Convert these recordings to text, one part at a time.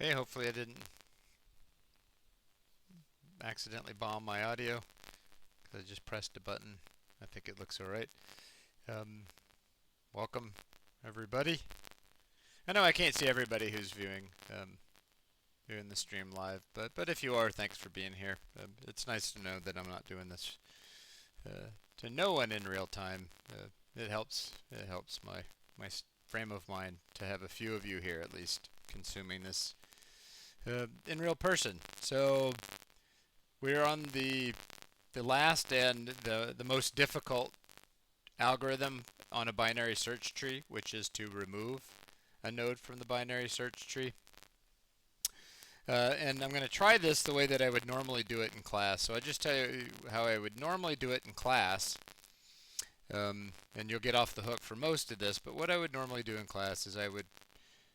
Okay, hopefully I didn't accidentally bomb my audio because I just pressed a button. I think it looks all right. Um, Welcome, everybody. I know I can't see everybody who's viewing the stream live, but if you are, thanks for being here. It's nice to know that I'm not doing this to no one in real time. It helps. It helps my frame of mind to have a few of you here at least consuming this in real person. So we're on the last and the most difficult algorithm on a binary search tree, which is to remove a node from the binary search tree. And I'm going to try this the way that I would normally do it in class. So I'll just tell you how I would normally do it in class. And you'll get off the hook for most of this. But what I would normally do in class is I would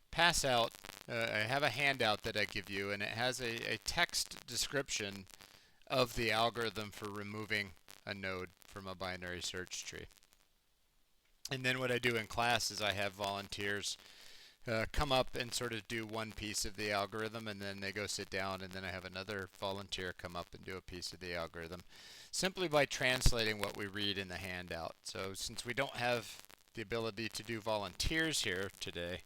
pass out, I have a handout that I give you, and it has a text description of the algorithm for removing a node from a binary search tree. And then what I do in class is I have volunteers come up and sort of do one piece of the algorithm, and then they go sit down, and then I have another volunteer come up and do a piece of the algorithm, simply by translating what we read in the handout. So since we don't have the ability to do volunteers here today,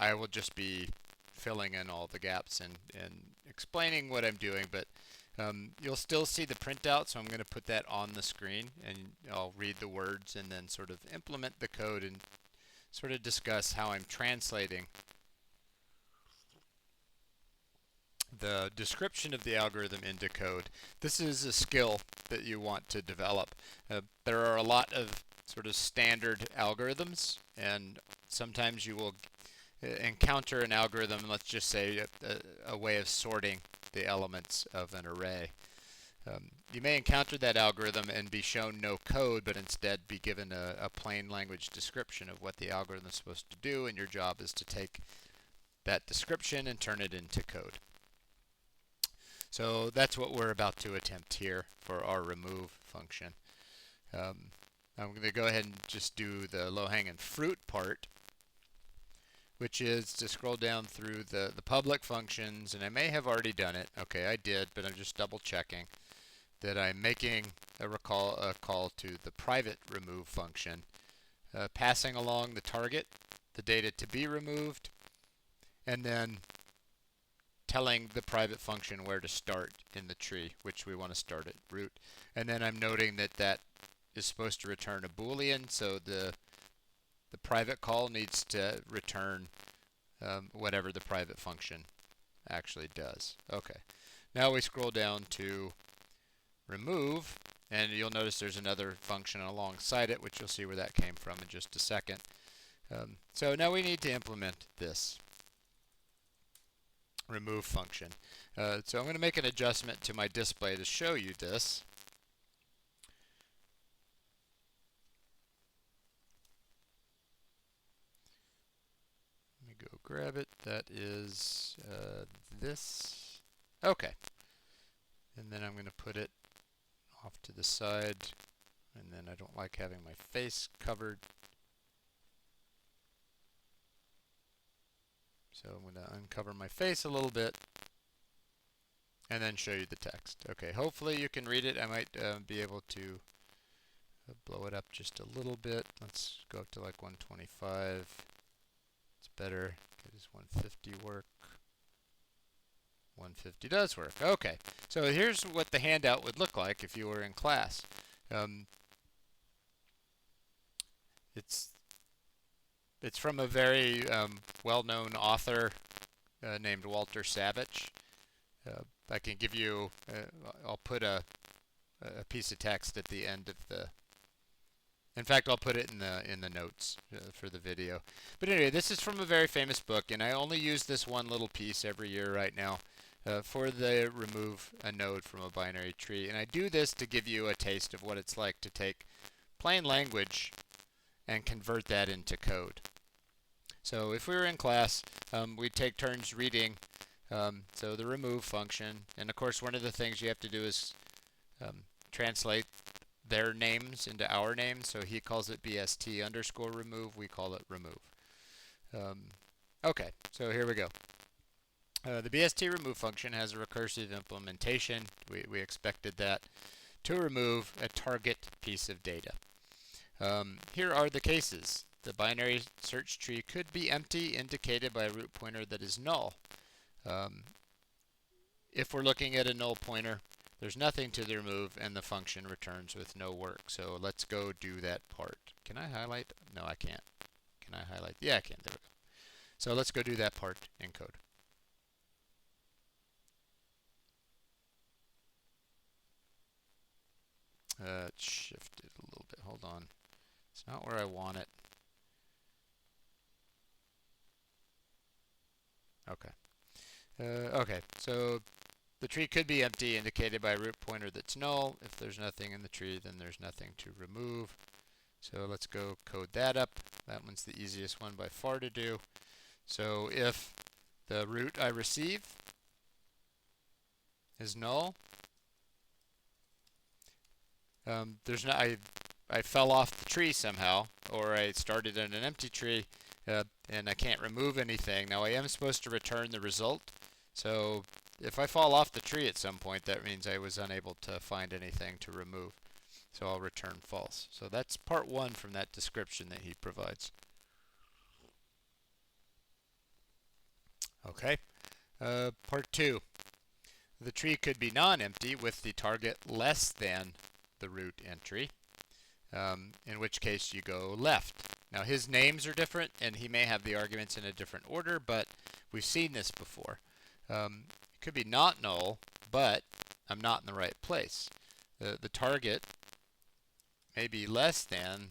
I will just be filling in all the gaps and explaining what I'm doing, but you'll still see the printout, so I'm going to put that on the screen, and I'll read the words and then sort of implement the code and sort of discuss how I'm translating the description of the algorithm into code. This is a skill that you want to develop. There are a lot of sort of standard algorithms, and sometimes you will encounter an algorithm, let's just say a way of sorting the elements of an array. You may encounter that algorithm and be shown no code, but instead be given a plain language description of what the algorithm is supposed to do, and your job is to take that description and turn it into code. So that's what we're about to attempt here for our remove function. I'm going to go ahead and just do the low-hanging fruit part, which is to scroll down through the public functions, and I may have already done it. Okay, I did, but I'm just double checking that I'm making a call to the private remove function, passing along the target, the data to be removed, and then telling the private function where to start in the tree, which we want to start at root. And then I'm noting that that is supposed to return a Boolean, so the private call needs to return whatever the private function actually does. Okay, now we scroll down to remove, and you'll notice there's another function alongside it, which you'll see where that came from in just a second. So now we need to implement this remove function. So I'm going to make an adjustment to my display to show you this. Let me go grab it. That is this. Okay. And then I'm going to put it off to the side, and then I don't like having my face covered. So I'm going to uncover my face a little bit and then show you the text. Okay, hopefully you can read it. I might be able to blow it up just a little bit. Let's go up to like 125. It's better. Okay, does 150 work? 150 does work. Okay, so here's what the handout would look like if you were in class. It's from a very well-known author named Walter Savage. I can give you, I'll put a piece of text at the end of the, in fact, I'll put it in the notes for the video. But anyway, this is from a very famous book, and I only use this one little piece every year right now for the remove a node from a binary tree. And I do this to give you a taste of what it's like to take plain language and convert that into code. So if we were in class, we'd take turns reading so the remove function, and of course one of the things you have to do is translate their names into our names. So he calls it BST underscore remove, we call it remove. Okay, so here we go. The BST remove function has a recursive implementation. We expected that to remove a target piece of data. Here are the cases. The binary search tree could be empty, indicated by a root pointer that is null. If we're looking at a null pointer, there's nothing to the remove, and the function returns with no work. So let's go do that part. Can I highlight? No, I can't. Can I highlight? Yeah, I can. There we go. So let's go do that part in code. It's shifted a little bit. Hold on. It's not where I want it. Okay. Okay, so the tree could be empty, indicated by a root pointer that's null. If there's nothing in the tree, then there's nothing to remove. So let's go code that up. That one's the easiest one by far to do. So if the root I receive is null, there's no, I fell off the tree somehow, or I started in an empty tree, and I can't remove anything. Now I am supposed to return the result. So if I fall off the tree at some point, that means I was unable to find anything to remove. So I'll return false. So that's part one from that description that he provides. Okay. Part two. The tree could be non-empty with the target less than the root entry, in which case you go left. Now his names are different, and he may have the arguments in a different order, but we've seen this before. It could be not null, but I'm not in the right place. The target may be less than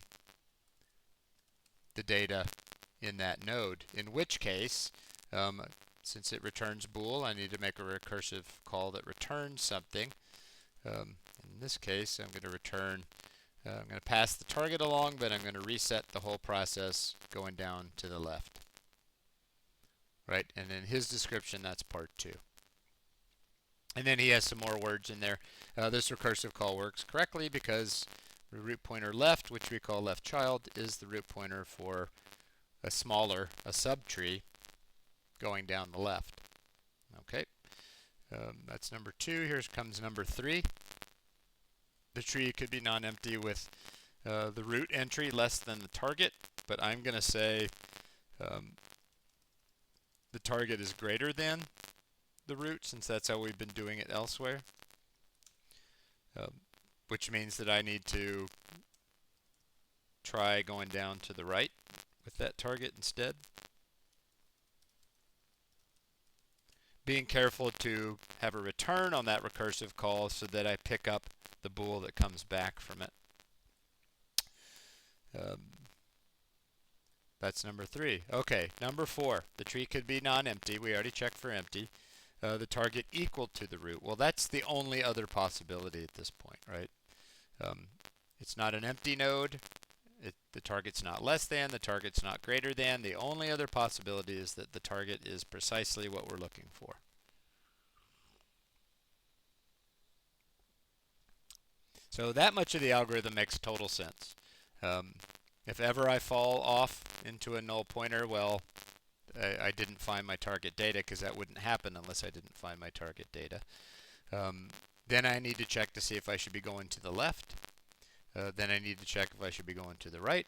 the data in that node, in which case, since it returns bool, I need to make a recursive call that returns something. In this case, I'm going to return, I'm going to pass the target along, but I'm going to reset the whole process going down to the left. Right, and in his description, that's part two. And then he has some more words in there. This recursive call works correctly because the root pointer left, which we call left child, is the root pointer for a subtree going down the left. Okay, that's number two. Here comes number three. The tree could be non-empty with the root entry less than the target, but I'm going to say the target is greater than the root, since that's how we've been doing it elsewhere, which means that I need to try going down to the right with that target instead. Being careful to have a return on that recursive call so that I pick up the bool that comes back from it. That's number three. Okay, number four. The tree could be non-empty. We already checked for empty. The target equal to the root. Well, that's the only other possibility at this point, right? It's not an empty node. The target's not less than. The target's not greater than. The only other possibility is that the target is precisely what we're looking for. So that much of the algorithm makes total sense. If ever I fall off into a null pointer, well, I didn't find my target data, because that wouldn't happen unless I didn't find my target data. Then I need to check to see if I should be going to the left. Then I need to check if I should be going to the right.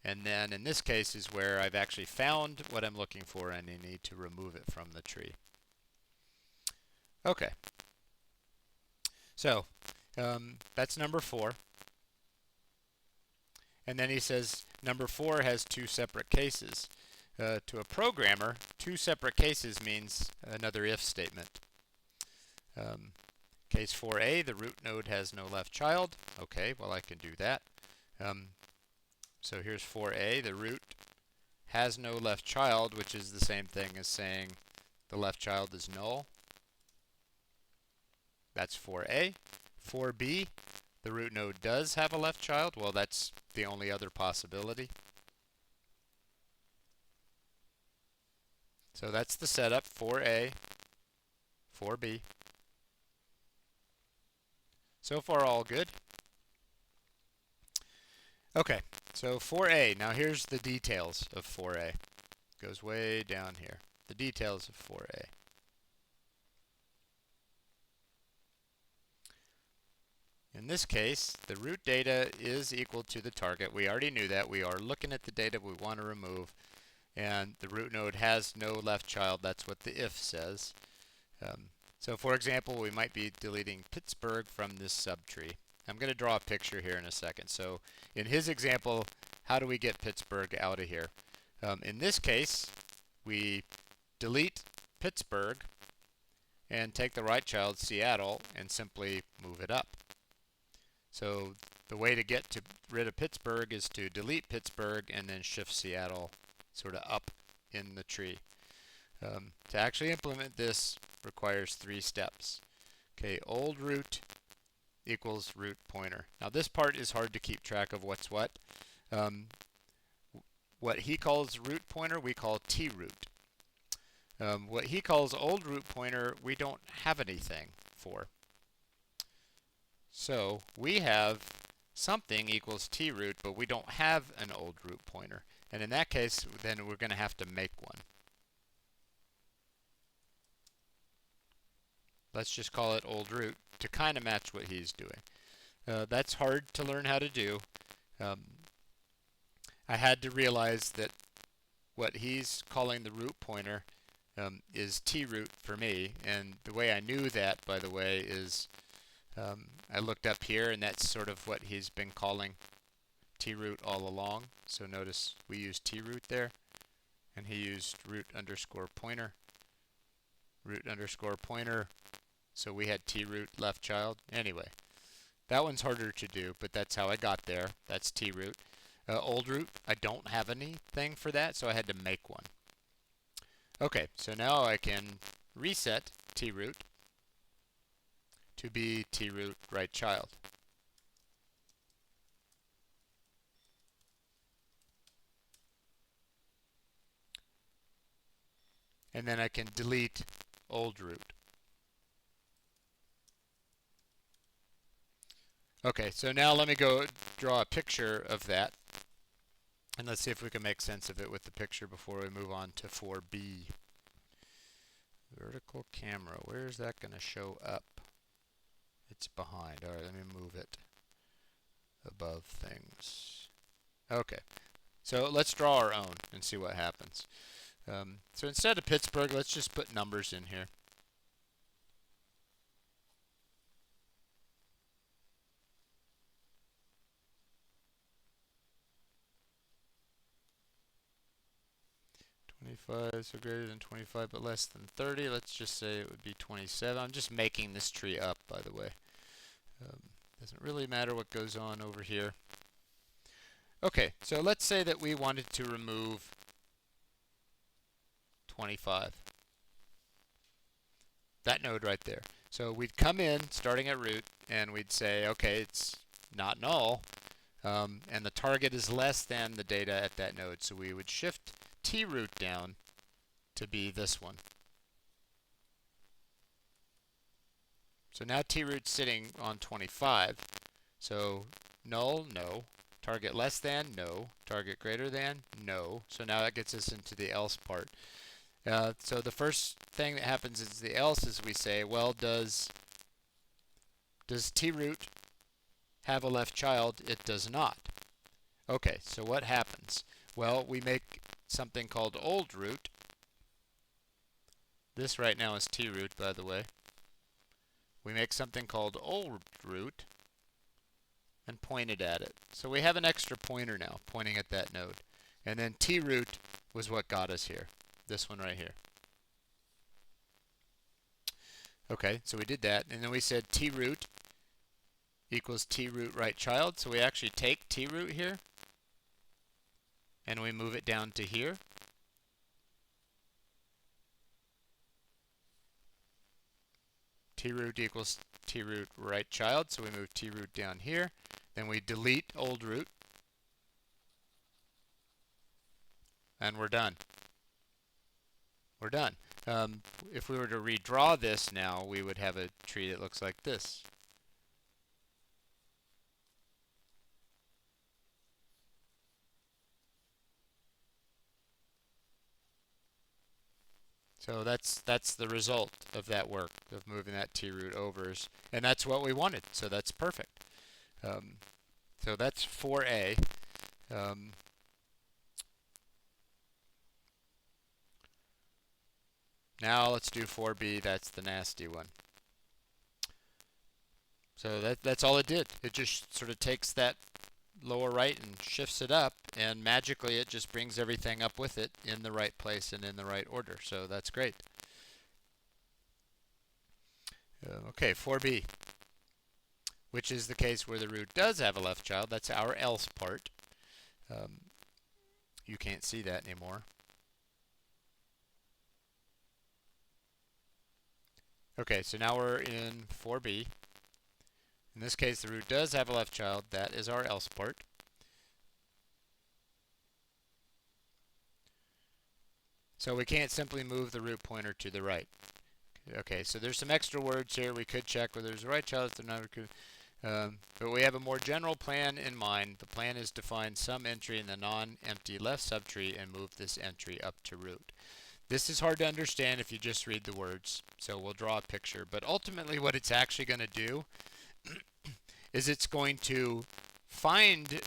And then in this case is where I've actually found what I'm looking for, and I need to remove it from the tree. Okay. So that's number four. And then he says number four has two separate cases. To a programmer, two separate cases means another if statement. Case 4a, the root node has no left child. Okay, well I can do that. So here's 4a, the root has no left child, which is the same thing as saying the left child is null. That's 4a. 4b, the root node does have a left child. Well, that's the only other possibility. So that's the setup, 4a, 4b. So far, all good. Okay, so 4a. Now here's the details of 4a. Goes way down here. The details of 4a. In this case, the root data is equal to the target. We already knew that. We are looking at the data we want to remove, and the root node has no left child. That's what the if says. So for example, we might be deleting Pittsburgh from this subtree. I'm going to draw a picture here in a second. So in his example, how do we get Pittsburgh out of here? In this case, we delete Pittsburgh and take the right child, Seattle, and simply move it up. So the way to get rid of Pittsburgh is to delete Pittsburgh and then shift Seattle sort of up in the tree. To actually implement this requires 3 steps. Okay, old root equals root pointer. Now this part is hard to keep track of what's what. What he calls root pointer, we call troot. What he calls old root pointer, we don't have anything for. So we have something equals troot, but we don't have an old root pointer. And in that case, then we're going to have to make one. Let's just call it old root to kind of match what he's doing. That's hard to learn how to do. I had to realize that what he's calling the root pointer is troot for me. And the way I knew that, by the way, is I looked up here, and that's sort of what he's been calling troot all along. So notice we used troot there, and he used root underscore pointer. Root underscore pointer. So we had troot left child. Anyway, that one's harder to do, but that's how I got there. That's troot. Old root, I don't have anything for that, so I had to make one. Okay, so now I can reset troot to be troot right child. And then I can delete old root. Okay, so now let me go draw a picture of that. And let's see if we can make sense of it with the picture before we move on to 4B. Vertical camera, where is that going to show up? It's behind. All right, let me move it above things. Okay, so let's draw our own and see what happens. So instead of Pittsburgh, let's just put numbers in here. So greater than 25 but less than 30. Let's just say it would be 27. I'm just making this tree up, by the way. Doesn't really matter what goes on over here. Okay, so let's say that we wanted to remove 25. That node right there. So we'd come in, starting at root, and we'd say, okay, it's not null, and the target is less than the data at that node. So we would shift troot down to be this one. So now troot's sitting on 25. So null, no. Target less than, no. Target greater than, no. So now that gets us into the else part. So the first thing that happens is the else is we say, well, does troot have a left child? It does not. Okay, so what happens? Well, we make something called old root. This right now is troot, by the way. We make something called old root and point it at it. So we have an extra pointer now, pointing at that node. And then troot was what got us here. This one right here. Okay, so we did that, and then we said troot equals troot right child. So we actually take troot here, and we move it down to here. Troot equals troot right child, so we move troot down here. Then we delete old root, and we're done. We're done. If we were to redraw this now, we would have a tree that looks like this. So that's the result of that work of moving that t root over, and that's what we wanted. So that's perfect. Um, so that's 4a. Um, now let's do 4b. That's the nasty one. So that's all it did. It just sort of takes that lower right and shifts it up, and magically it just brings everything up with it in the right place and in the right order. So that's great. Okay, 4b, which is the case where the root does have a left child. That's our else part. You can't see that anymore. Okay, so now we're in 4b. In this case, the root does have a left child. That is our else part. So we can't simply move the root pointer to the right. Okay, so there's some extra words here. We could check whether there's a right child, if they're not. But we have a more general plan in mind. The plan is to find some entry in the non-empty left subtree and move this entry up to root. This is hard to understand if you just read the words, so we'll draw a picture. But ultimately what it's actually going to do is it's going to find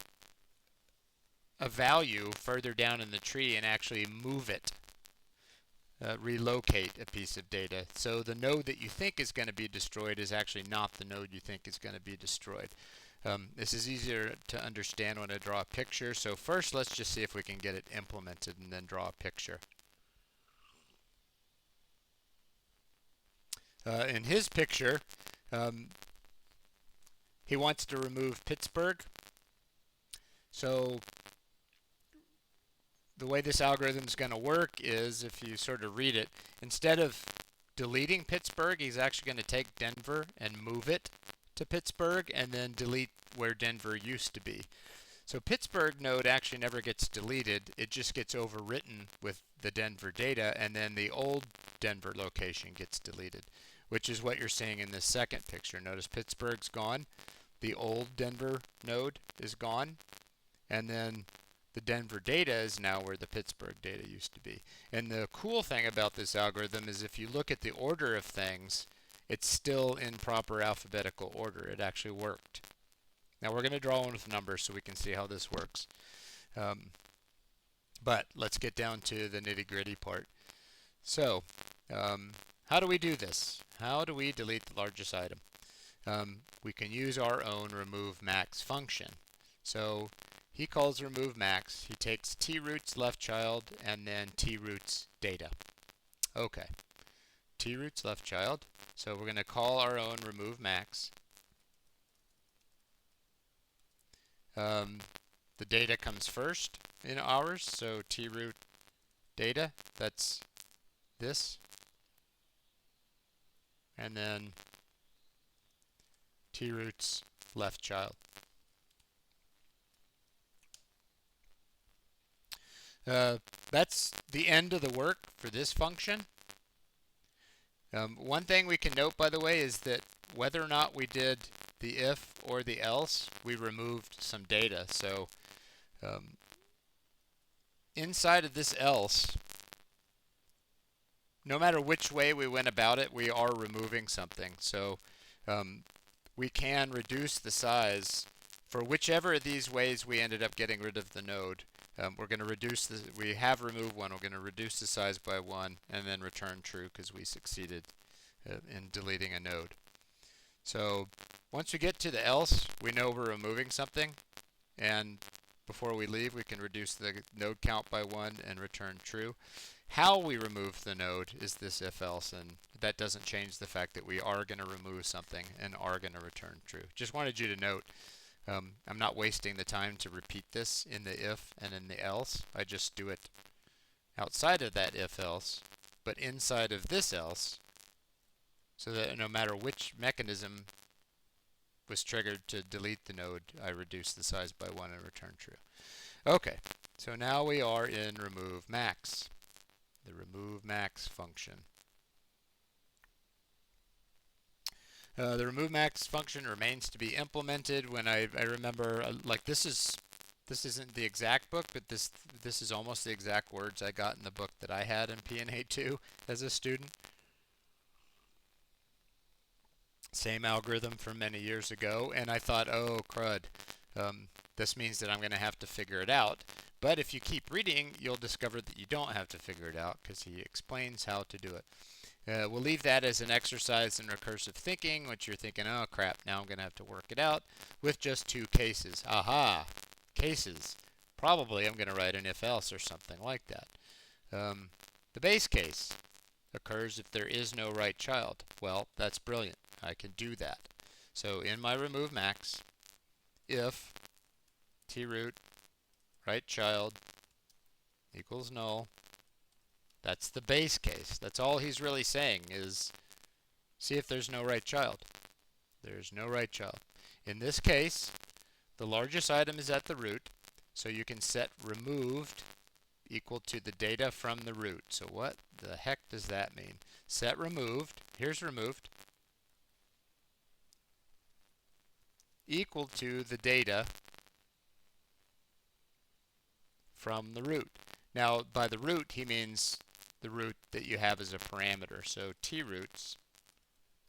a value further down in the tree and actually move it. Relocate a piece of data. So the node that you think is going to be destroyed is actually not the node you think is going to be destroyed. This is easier to understand when I draw a picture. So first let's just see if we can get it implemented and then draw a picture. In his picture, he wants to remove Pittsburgh. So the way this algorithm is going to work is, if you sort of read it, instead of deleting Pittsburgh, he's actually going to take Denver and move it to Pittsburgh and then delete where Denver used to be. So Pittsburgh node actually never gets deleted. It just gets overwritten with the Denver data, and then the old Denver location gets deleted, which is what you're seeing in this second picture. Notice Pittsburgh's gone. The old Denver node is gone, and then the Denver data is now where the Pittsburgh data used to be. And the cool thing about this algorithm is if you look at the order of things, it's still in proper alphabetical order. It actually worked. Now we're going to draw one with numbers so we can see how this works. But let's get down to the nitty-gritty part. So how do we do this? How do we delete the largest item? We can use our own remove max function. So he calls remove max. He takes troots left child and then troots data. Okay, troots left child. So we're going to call our own remove max. The data comes first in ours, so troot data, that's this. And then troots left child. That's the end of the work for this function. One thing we can note, by the way, is that whether or not we did the if or the else, we removed some data. So inside of this else, no matter which way we went about it, we are removing something. So we can reduce the size for whichever of these ways we ended up getting rid of the node. We're going to reduce the, we have removed one, we're going to reduce the size by 1 and then return true because we succeeded in deleting a node. So once we get to the else, we know we're removing something, and before we leave we can reduce the node count by 1 and return true. How we remove the node is this if else, and that doesn't change the fact that we are going to remove something and are going to return true. Just wanted you to note, I'm not wasting the time to repeat this in the if and in the else. I just do it outside of that if else, but inside of this else, so that no matter which mechanism was triggered to delete the node, I reduce the size by 1 and return true. Okay, so now we are in remove max, the remove max function. The remove max function remains to be implemented. When I remember, like this is this isn't the exact book, but this is almost the exact words I got in the book that I had in P&A 2 as a student. Same algorithm from many years ago, and I thought, oh crud, this means that I'm going to have to figure it out. But if you keep reading, you'll discover that you don't have to figure it out because he explains how to do it. We'll leave that as an exercise in recursive thinking, which you're thinking, oh crap, now I'm going to have to work it out with just two cases. Aha, cases. Probably I'm going to write an if-else or something like that. The base case occurs if there is no right child. Well, that's brilliant. I can do that. So in my remove max, if t-root right child equals null, that's the base case. That's all he's really saying is see if there's no right child. There's no right child. In this case, the largest item is at the root, so you can set removed equal to the data from the root. So what the heck does that mean? Set removed, here's removed, equal to the data from the root. Now, by the root, he means the root that you have as a parameter. So troots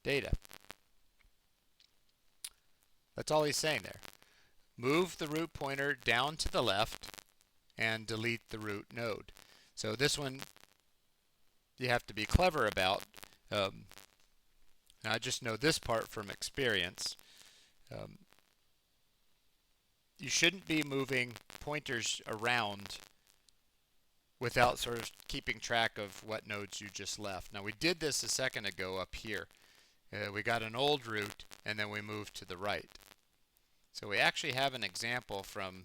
data. That's all he's saying there. Move the root pointer down to the left and delete the root node. So this one you have to be clever about. I just know this part from experience. You shouldn't be moving pointers around without sort of keeping track of what nodes you just left. Now we did this a second ago up here. We got an old root and then we moved to the right. So we actually have an example from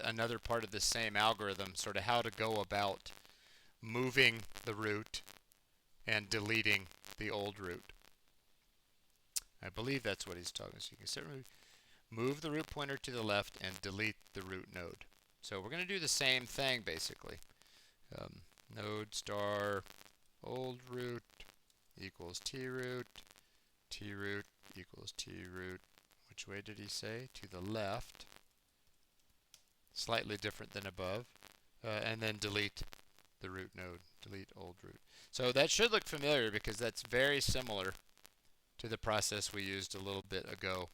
another part of the same algorithm, sort of how to go about moving the root and deleting the old root. I believe that's what he's talking about. So you can certainly move the root pointer to the left and delete the root node. So we're going to do the same thing basically. Node star old root equals troot equals troot. Which way did he say? To the left. Slightly different than above. And then delete the root node. Delete old root. So that should look familiar because that's very similar to the process we used a little bit ago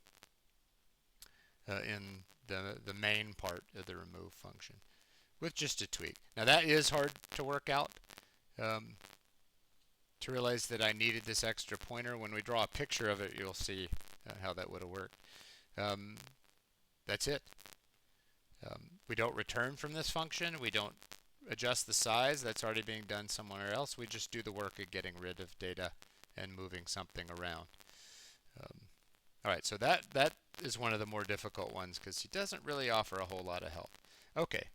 in the main part of the remove function with just a tweak. Now that is hard to work out. To realize that I needed this extra pointer. When we draw a picture of it, you'll see how that would have worked. That's it. We don't return from this function. We don't adjust the size. That's already being done somewhere else. We just do the work of getting rid of data and moving something around. All right, so that is one of the more difficult ones because he doesn't really offer a whole lot of help. Okay,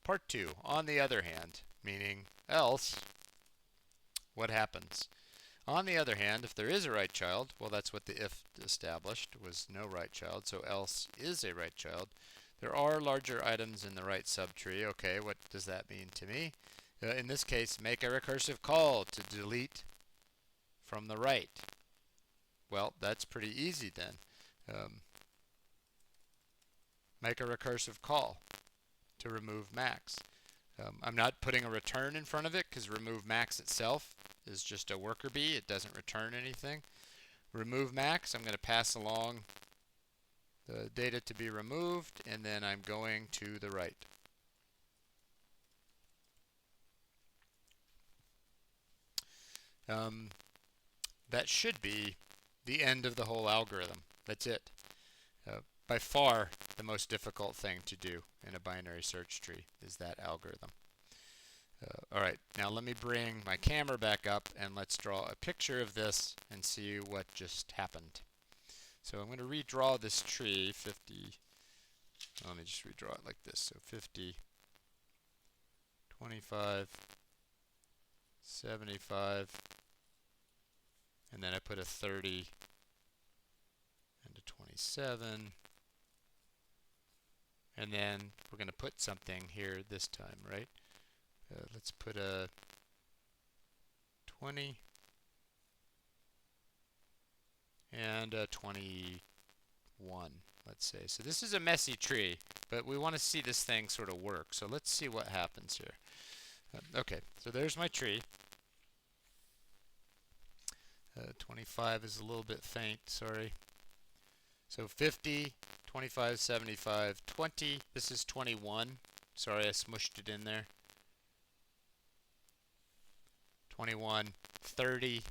part 2. On the other hand, meaning else, what happens? On the other hand, if there is a right child, well, that's what the if established was no right child, so else is a right child. There are larger items in the right subtree. Okay, what does that mean to me? In this case, make a recursive call to delete from the right. Well, that's pretty easy then. Make a recursive call to remove max. I'm not putting a return in front of it because remove max itself is just a worker bee. It doesn't return anything. Remove max, I'm going to pass along the data to be removed, and then I'm going to the right. That should be the end of the whole algorithm. That's it. By far, the most difficult thing to do in a binary search tree is that algorithm. All right, now let me bring my camera back up and let's draw a picture of this and see what just happened. So I'm going to redraw this tree, 50, let me just redraw it like this. So 50, 25, 75, and then I put a 30 and a 27. And then we're going to put something here this time, right? Let's put a 20 and a 21. let's say. So this is a messy tree, but we want to see this thing sort of work. So let's see what happens here. Okay, so there's my tree. 25 is a little bit faint, sorry. So 50, 25, 75, 20. This is 21. Sorry, I smushed it in there. 21, 30.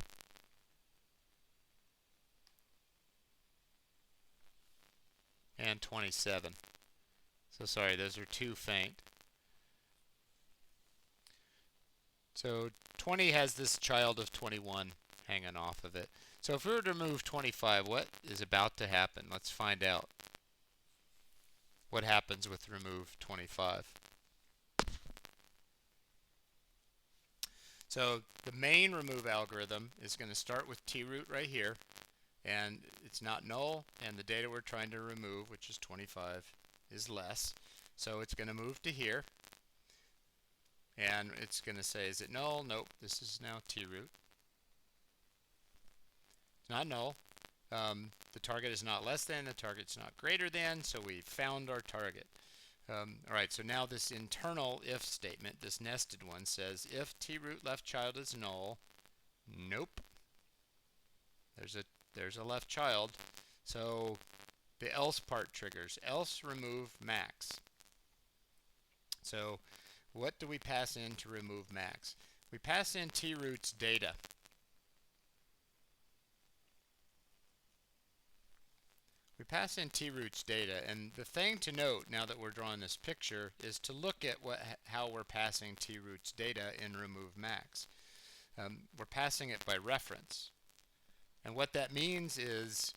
And 27. So sorry, those are too faint. So 20 has this child of 21 hanging off of it. So if we were to remove 25, what is about to happen? Let's find out what happens with remove 25. So the main remove algorithm is going to start with troot right here, and it's not null, and the data we're trying to remove, which is 25, is less. So it's going to move to here, and it's going to say, is it null? Nope, this is now troot. It's not null. The target is not less than, the target's not greater than, so we found our target. Alright, so now this internal if statement, this nested one, says if troot left child is null, nope. There's a left child. So the else part triggers, else remove max. So what do we pass in to remove max? We pass in troot's data. We pass in troot's data, and the thing to note now that we're drawing this picture is to look at how we're passing troot's data in remove max. We're passing it by reference. And what that means is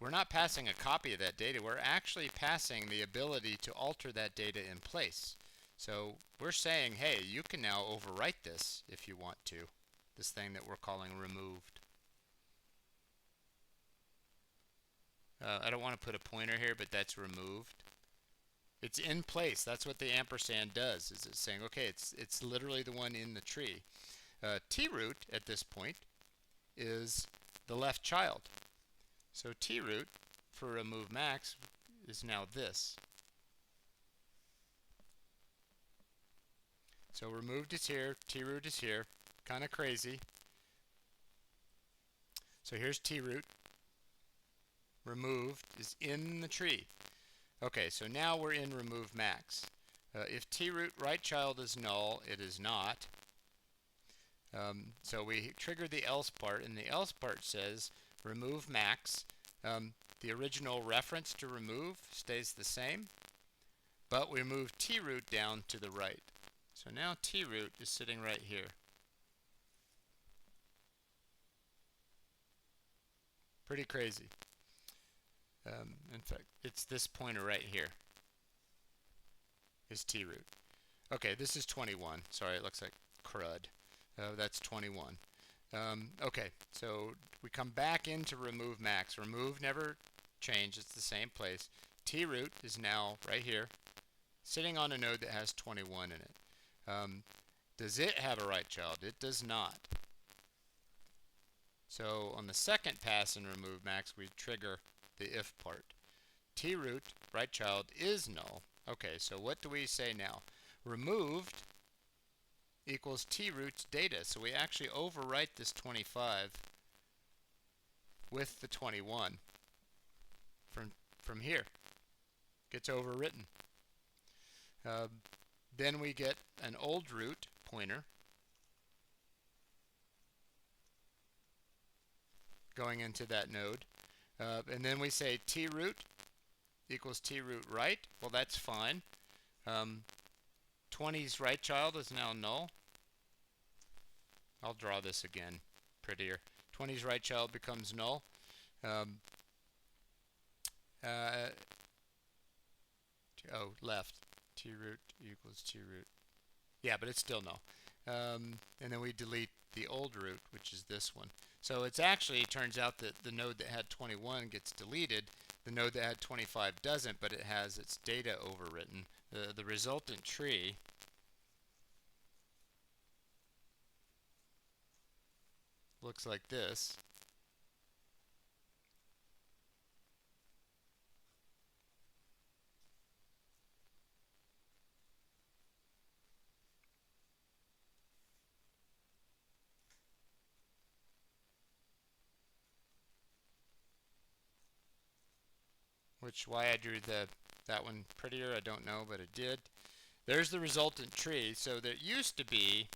we're not passing a copy of that data, we're actually passing the ability to alter that data in place. So we're saying, hey, you can now overwrite this if you want to, this thing that we're calling removed. I don't want to put a pointer here, but that's removed. It's in place. That's what the ampersand does, is it's saying, okay, it's literally the one in the tree. Troot at this point is the left child. So troot for remove max is now this. So removed is here, troot is here, kind of crazy. So here's troot. Removed is in the tree. Okay, so now we're in remove max. If troot right child is null, it is not. So we trigger the else part, and the else part says remove max. The original reference to remove stays the same, but we move troot down to the right. So now troot is sitting right here. Pretty crazy. In fact, it's this pointer right here is troot. Okay, this is 21. Sorry, it looks like crud. That's 21. Okay, so we come back into remove max. Remove never changed. It's the same place. Troot is now right here, sitting on a node that has 21 in it. Does it have a right child? It does not. So on the second pass in remove max, we trigger the if part. Troot, right child, is null. Okay, so what do we say now? Removed equals troot's data. So we actually overwrite this 25 with the 21 from here. Gets overwritten. Then we get an old root pointer going into that node. And then we say troot equals troot right. Well, that's fine. 20's right child is now null. I'll draw this again prettier. 20's right child becomes null. Left. Troot equals troot. Yeah, but it's still null. And then we delete the old root, which is this one. So it's actually, it turns out that the node that had 21 gets deleted. The node that had 25 doesn't, but it has its data overwritten. The resultant tree looks like this. why I drew that one prettier, I don't know, but it did. There's the resultant tree. So there used to be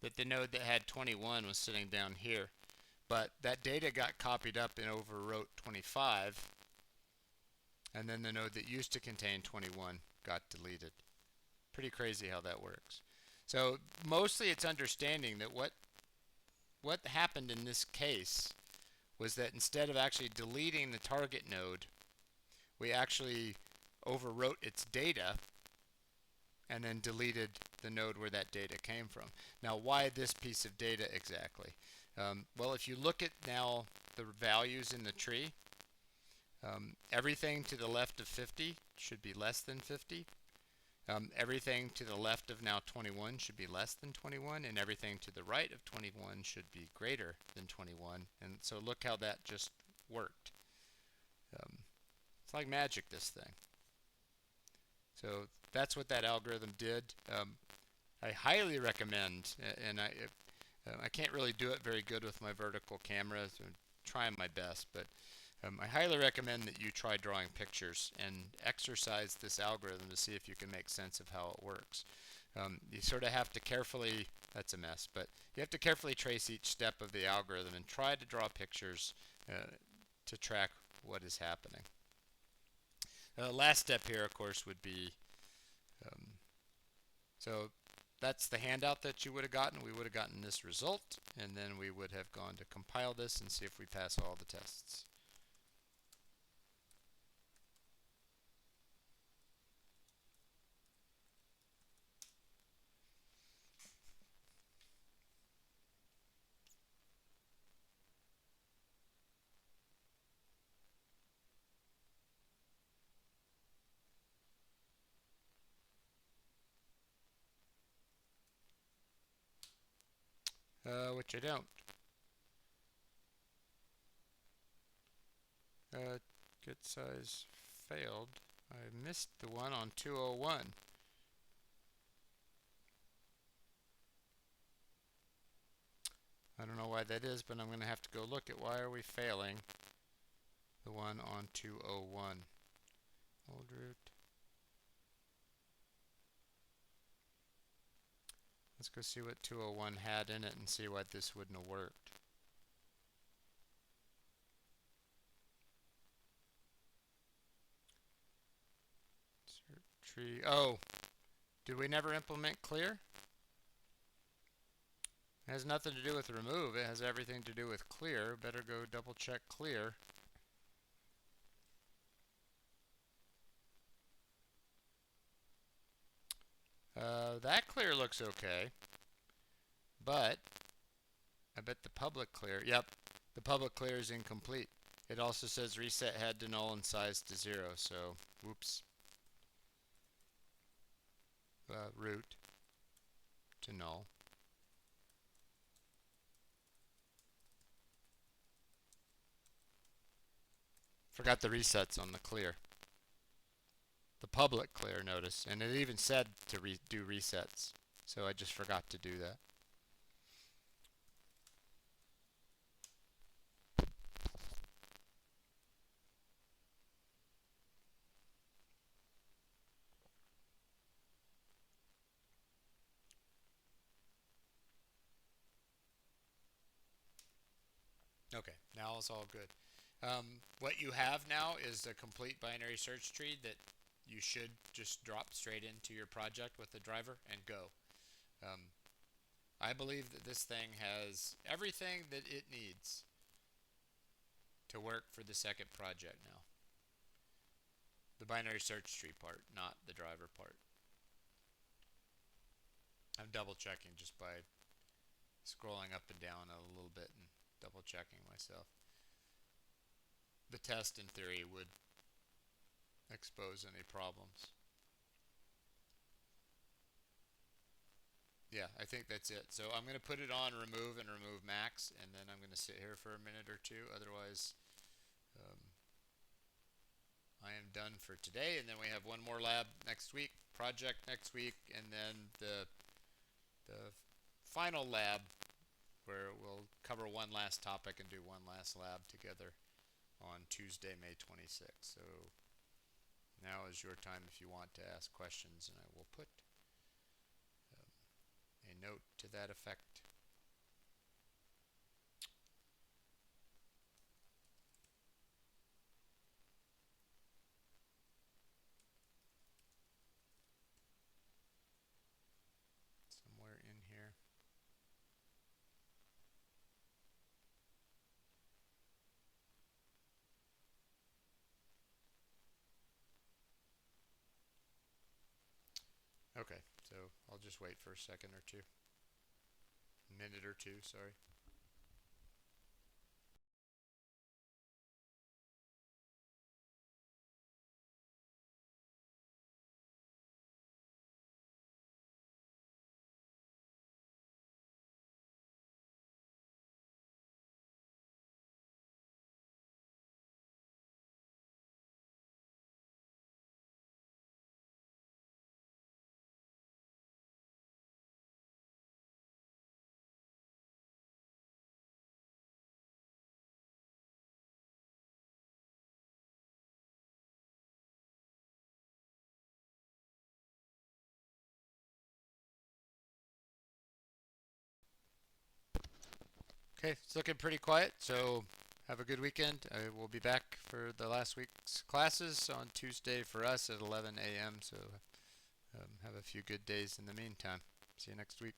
that the node that had 21 was sitting down here, but that data got copied up and overwrote 25, and then the node that used to contain 21 got deleted. Pretty crazy how that works. So mostly it's understanding that what happened in this case was that instead of actually deleting the target node, we actually overwrote its data and then deleted the node where that data came from. Now, why this piece of data exactly? Well, if you look at now the values in the tree, everything to the left of 50 should be less than 50. Everything to the left of now 21 should be less than 21, and everything to the right of 21 should be greater than 21. And so look how that just worked. It's like magic, this thing. So that's what that algorithm did. I highly recommend, and I can't really do it very good with my vertical camera, so I'm trying my best, but I highly recommend that you try drawing pictures and exercise this algorithm to see if you can make sense of how it works. You sort of have to carefully, that's a mess, but you have to carefully trace each step of the algorithm and try to draw pictures to track what is happening. Last step here, of course, would be, so that's the handout that you would have gotten. We would have gotten this result, and then we would have gone to compile this and see if we pass all the tests. Which I don't. Get size failed. I missed the one on 201. I don't know why that is, but I'm going to have to go look at why are we failing the one on 201. Old root. Let's go see what 201 had in it and see why this wouldn't have worked. Insert tree. Oh, did we never implement clear? It has nothing to do with remove. It has everything to do with clear. Better go double check clear. That clear looks okay, but I bet the public clear, yep, the public clear is incomplete. It also says reset head to null and size to 0, so whoops. Root to null. Forgot the resets on the clear. The public clear, notice, and it even said to do resets, so I just forgot to do that. Okay, now it's all good. What you have now is a complete binary search tree that you should just drop straight into your project with the driver and go. I believe that this thing has everything that it needs to work for the second project now. The binary search tree part, not the driver part. I'm double checking just by scrolling up and down a little bit and double checking myself. The test in theory would expose any problems. Yeah, I think that's it. So I'm going to put it on remove and remove max, and then I'm going to sit here for a minute or two. Otherwise, I am done for today. And then we have one more lab next week, project next week, and then the final lab where we'll cover one last topic and do one last lab together on Tuesday, May 26th. So now is your time if you want to ask questions, and I will put a note to that effect. Somewhere in here. Okay, so I'll just wait for a second or two. A minute or two, sorry. Okay, it's looking pretty quiet, so have a good weekend. I will be back for the last week's classes on Tuesday for us at 11 a.m., so have a few good days in the meantime. See you next week.